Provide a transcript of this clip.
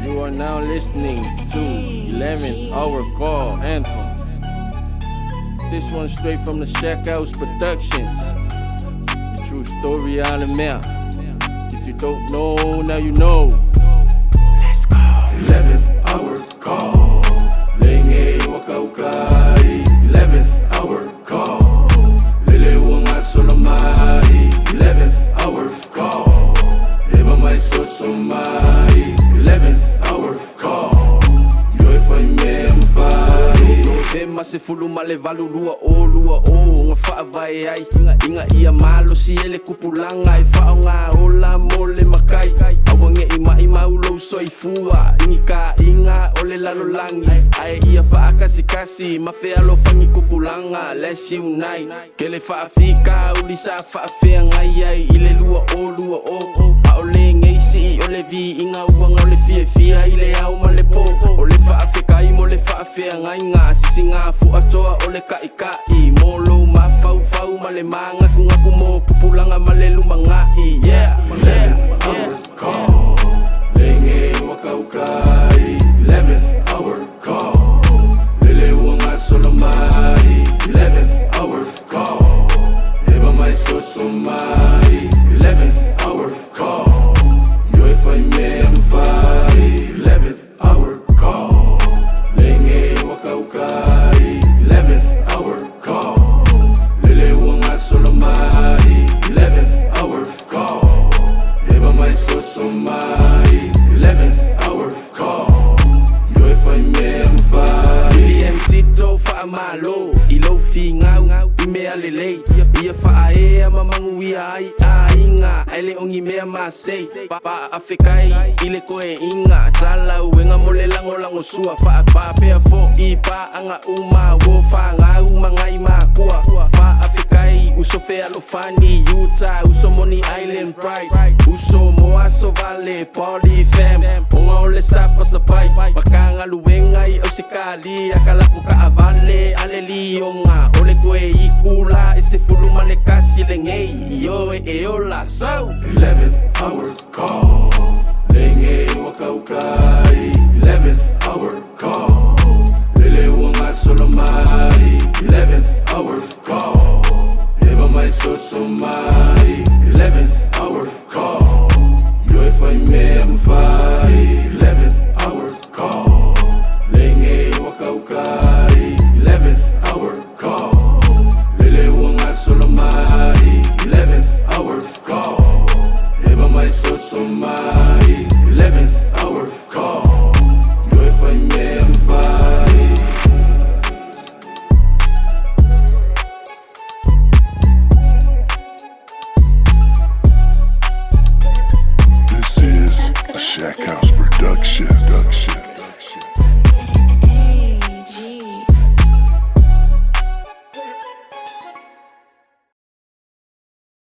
You are now listening to 11th Hour Call Anthem. This one straight from the Shack House Productions. The true story out of there. If you don't know, now you know. Let's go. 11th Hour Call. Lenge wakaukai. 11th Hour Call. Lele wanga solomai. 11th Hour Call. Eba mai sosomai. 11th Hour Call. Yo e fai me amfai. Pe mase fulu male valu lua o nga faa vai ai inga ia malo si ele kupulanga e faa nga ola mole makai awange ima ulo soi fua inga ole lalo langi ai ia faa kasi mafea lo fangi kupulanga lesi unai kele faa fika ulisa faa fea ngai ai ile lua o ole ngeisi ole vi inga uwanga ole fia ile au male po ole faa fika mole faa fea ngai nga sisinga fu atoa ole kai molo mafau male manga kunga kumo kupulanga male lumangai yeah 11th Hour Call. Lenge wakaukai. 11th Hour Call. Lele wanga solomai. 11th Hour Call. Eba mai sosomai. 11th Hour Call. Yo e fai me amfai. 11th Hour Call. Lenge wakaukai. 11th Hour Call. Lele wanga solomai. 11th Hour Call. Eba mai sosomai. 11th Hour Call. Yo e fai me amfai. Tito fa malo ilo fingau ime alele ia fa e mamangu ia ai inga ele ongi me ma sei pa afekai ile koe inga tala wenga mole lango sua fa pe fo ipa anga uma wo fa nga uma ngai makua fa afekai uso fe alofani Utah uso money island pride uso moaso vale party fam onga ole sapa sapai makanga luwengai o sikali akala ka avale aleli onga ole koe ikula ese fulu male kasi lengei yo e ola so 11th Hour Call. Lenge wakaukai. 11th Hour Call. Lele wanga solomai. 11th Hour Call. Eba mai sosomai. 11th Hour Call. Yo e fai me amfai. 11th Hour Call. Lenge wakaukai. 11th Hour Call. Lele wanga solomai. 11th Hour Call. Eba mai sosomai. 11th Hour Call. Yo e fai me amfai. This is a Shack House production.